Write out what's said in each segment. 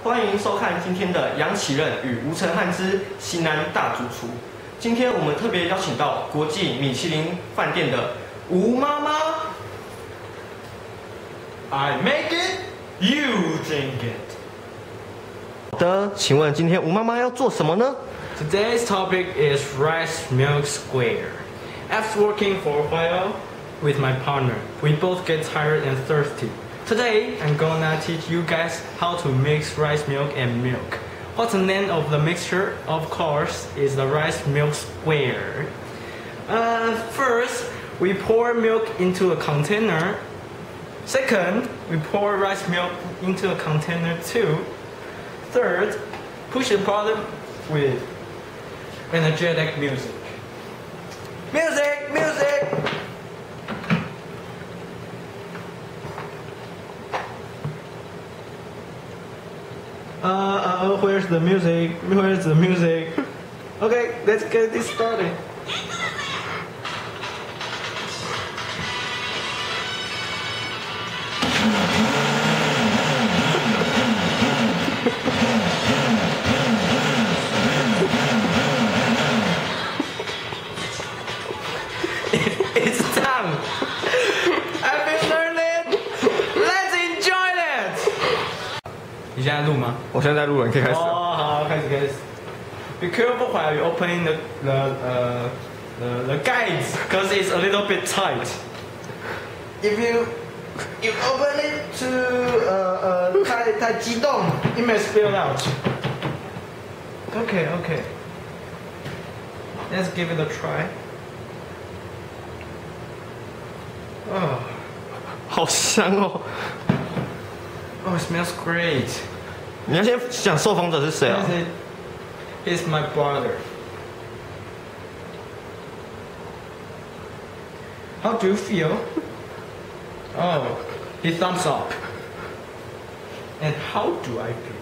欢迎收看今天的杨启任与吴承汉之西南大主厨。今天我们特别邀请到国际米其林饭店的吴妈妈。I make it, you drink it。好的，请问今天吴妈妈要做什么呢 Today's topic is rice milk square. After working for a while with my partner, we both get tired and thirsty. Today, I'm gonna teach you guys how to mix rice milk and milk. What's the name of the mixture? Of course, is the rice milk square. First, we pour milk into a container. Second, we pour rice milk into a container too. Third, push the bottom with energetic music. Music, music! Where's the music? Where's the music? Okay, let's get this started. It's time. I've been learning. Let's enjoy it. 你现在录吗？我现在在录了，你可以开始。哦，好，开始。Be careful while you're opening the guides, because it's a little bit tight. If you open it to 太激动 it may spill out. Okay. Let's give it a try. Oh, 好香哦！ it smells great. 你要先讲受访者是谁啊？ He's my brother. How do you feel? Oh, he thumbs up. And how do I feel?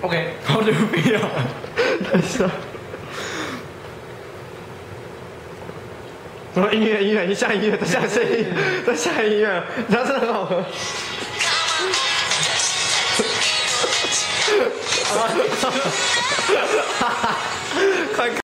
Okay, how do you feel? 等一下。什么音乐？你下音乐，再下音乐，它真的很好喝。快看！